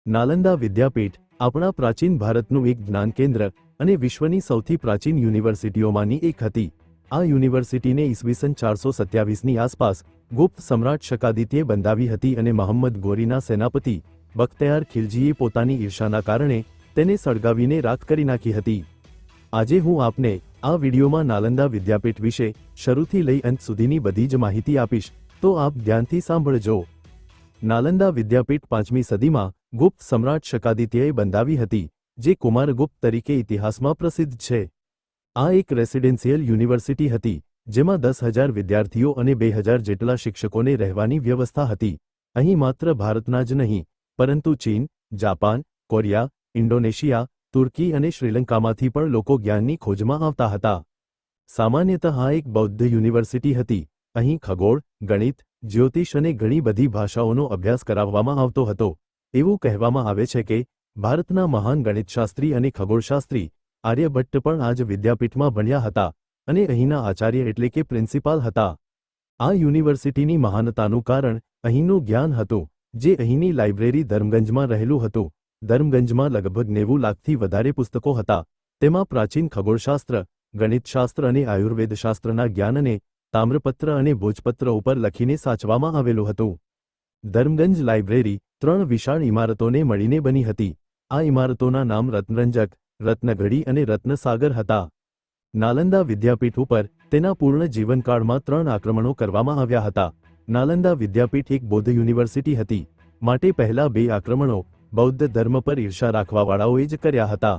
નાલંદા વિદ્યાપીઠ આપણા પ્રાચીન ભારતનું એક જ્ઞાન કેન્દ્ર અને વિશ્વની સૌથી પ્રાચીન યુનિવર્સિટીઓમાંની એક હતી. આ યુનિવર્સિટીને ઈસવીસન 427ની આસપાસ ગુપ્ત સમ્રાટ શકાદિત્યે બંધાવી હતી અને મહમ્મદ ગોરીના સેનાપતિ બખ્તિયાર ખિલજીએ પોતાની ઈર્ષાના કારણે તેને સળગાવીને રાખ કરી નાખી હતી. આજે હું આપને આ વિડીયોમાં નાલંદા વિદ્યાપીઠ વિશે શરૂથી લઈ અંત સુધીની બધી જ માહિતી આપીશ, તો આપ ધ્યાનથી સાંભળજો. નાલંદા વિદ્યાપીઠ 5મી સદીમાં ગુપ્ત સમ્રાટ શકાદિત્યએ બંધાવી હતી, જે કુમારગુપ્ત તરીકે ઇતિહાસમાં પ્રસિદ્ધ છે. આ એક રેસિડેન્શિયલ યુનિવર્સિટી હતી, જેમાં 10,000 વિદ્યાર્થીઓ અને 2,000 જેટલા શિક્ષકોને રહેવાની વ્યવસ્થા હતી. અહીં માત્ર ભારતના જ નહીં, પરંતુ ચીન, જાપાન, કોરિયા, ઇન્ડોનેશિયા, તુર્કી અને શ્રીલંકામાંથી પણ લોકો જ્ઞાનની ખોજમાં આવતા હતા. સામાન્યતઃ આ એક બૌદ્ધ યુનિવર્સિટી હતી. અહીં ખગોળ, ગણિત, જ્યોતિષ અને ઘણી બધી ભાષાઓનો અભ્યાસ કરાવવામાં આવતો હતો. એવું કહેવામાં આવે છે કે ભારતના મહાન ગણિતશાસ્ત્રી અને ખગોળશાસ્ત્રી આર્યભટ્ટ પણ આ જ વિદ્યાપીઠમાં ભણ્યા હતા અને અહીંના આચાર્ય એટલે કે પ્રિન્સિપાલ હતા. આ યુનિવર્સિટીની મહાનતાનું કારણ અહીંનું જ્ઞાન હતું, જે અહીંની લાઇબ્રેરી ધર્મગંજમાં રહેલું હતું. ધર્મગંજમાં લગભગ 90 લાખથી વધારે પુસ્તકો હતા. તેમાં પ્રાચીન ખગોળશાસ્ત્ર, ગણિતશાસ્ત્ર અને આયુર્વેદશાસ્ત્રના જ્ઞાનને તામ્રપત્ર અને ભોજપત્ર ઉપર લખીને સાચવવામાં આવેલું હતું. ધર્મગંજ લાઇબ્રેરી 3 વિશાળ ઇમારતોને મળીને બની હતી. આ ઇમારતોના નામ રત્નરંજક, રત્નગઢી અને રત્નસાગર હતા. નાલંદા વિદ્યાપીઠ ઉપર તેના પૂર્ણ જીવનકાળમાં 3 આક્રમણો કરવામાં આવ્યા હતા. નાલંદા વિદ્યાપીઠ એક બૌદ્ધ યુનિવર્સિટી હતી, માટે પહેલા 2 આક્રમણો બૌદ્ધ ધર્મ પર ઈર્ષા રાખવાવાળાઓએ જ કર્યા હતા.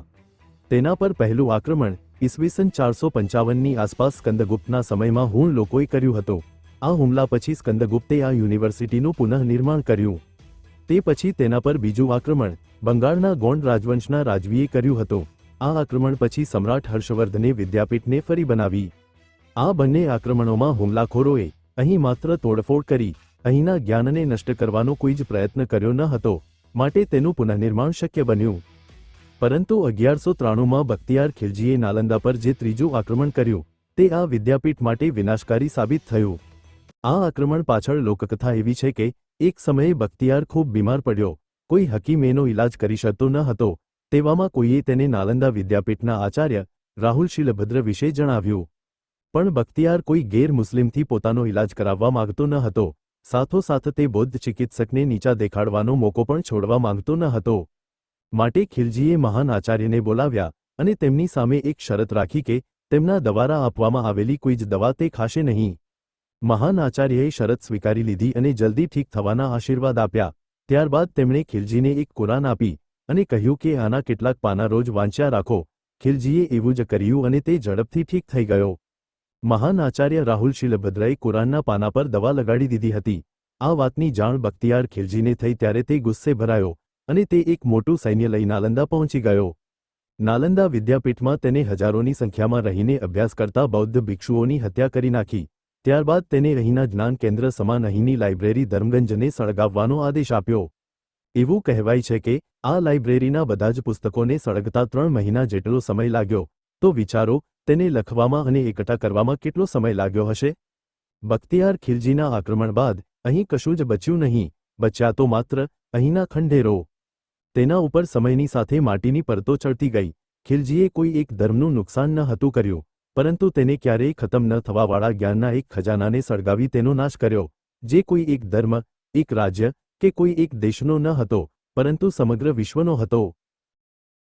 તેના પર પહેલું આક્રમણ ઈસવીસન 455ની આસપાસ સ્કંદગુપ્તના સમયમાં હુણ લોકોએ કર્યું હતું. આ હુમલા પછી સ્કંદગુપ્તે આ યુનિવર્સિટીનું પુનઃનિર્માણ કર્યું. તે પછી તેના પર બીજું આક્રમણ બંગાળના ગોંડ રાજવંશના રાજવીએ કર્યું હતું. આ આક્રમણ પછી સમ્રાટ હર્ષવર્ધને વિદ્યાપીઠને ફરી બનાવી. આ બંને આક્રમણોમાં હુમલાખોરોએ અહીં માત્ર તોડફોડ કરી અહીંના જ્ઞાનને નષ્ટ કરવાનો કોઈ જ પ્રયત્ન કર્યો ન હતો, માટે તેનું પુનઃનિર્માણ શક્ય બન્યું. પરંતુ 1193માં બખ્તિયાર ખિલજીએ નાલંદા પર જે ત્રીજું આક્રમણ કર્યું, તે આ વિદ્યાપીઠ માટે વિનાશકારી સાબિત થયું. આ આક્રમણ પાછળ લોકકથા એવી છે કે એક સમયે બખ્તિયાર ખૂબ બીમાર પડ્યો. કોઈ હકીમ એનો ઇલાજ કરી શકતો ન હતો. તેવામાં કોઈએ તેને નાલંદા વિદ્યાપીઠના આચાર્ય રાહુલ શીલભદ્ર વિશે જણાવ્યું. પણ બખ્તિયાર કોઈ ગેર મુસ્લિમથી પોતાનો ઇલાજ કરાવવા માંગતો ન હતો. સાથોસાથ તે બૌદ્ધ ચિકિત્સકને નીચા દેખાડવાનો મોકો પણ છોડવા માંગતો ન હતો. માટે ખિલજીએ મહાન આચાર્યને બોલાવ્યા અને તેમની સામે એક શરત રાખી કે તેમના દ્વારા આપવામાં આવેલી કોઈ જ દવા તે ખાશે નહીં. મહાન આચાર્યએ શરત સ્વીકારી લીધી અને જલ્દી ઠીક થવાના આશીર્વાદ આપ્યા. ત્યારબાદ તેમણે ખિલજીને એક કુરાન આપી અને કહ્યું કે આના કેટલાક પાના રોજ વાંચ્યા રાખો. ખિલજીએ એવું જ કર્યું અને તે ઝડપથી ઠીક થઈ ગયો. મહાન આચાર્ય રાહુલ શીલભદ્રએ કુરાનના પાના પર દવા લગાડી દીધી હતી. આ વાતની જાણ બખ્તિયાર ખિલજીને થઈ ત્યારે તે ગુસ્સે ભરાયો અને તે એક મોટું સૈન્ય લઈ નાલંદા પહોંચી ગયો. નાલંદા વિદ્યાપીઠમાં તેને હજારોની સંખ્યામાં રહીને અભ્યાસ કરતા બૌદ્ધ ભિક્ષુઓની હત્યા કરી નાખી. ત્યારબાદ તેને અહીંના જ્ઞાન કેન્દ્ર સમાન અહીંની લાઇબ્રેરી ધર્મગંજને સળગાવવાનો આદેશ આપ્યો. એવું કહેવાય છે કે આ લાઇબ્રેરીના બધા જ પુસ્તકોને સળગતા 3 મહિના જેટલો સમય લાગ્યો. તો વિચારો, તેને લખવામાં અને એકઠા કરવામાં કેટલો સમય લાગ્યો હશે? બખ્તિયાર ખિલજીના આક્રમણ બાદ અહીં કશું જ બચ્યું નહીં. બચ્યા તો માત્ર અહીંના ખંડેરો. તેના ઉપર સમયની સાથે માટીની પરતો ચડતી ગઈ. ખિલજીએ કોઈ એક ધર્મનું નુકસાન ન હતું કર્યું, પરંતુ તેને ક્યારેય ખતમ ન થવાવાળા જ્ઞાનના એક ખજાનાને સળગાવી તેનો નાશ કર્યો, જે કોઈ એક ધર્મ, એક રાજ્ય કે કોઈ એક દેશનો ન હતો, પરંતુ સમગ્ર વિશ્વનો હતો.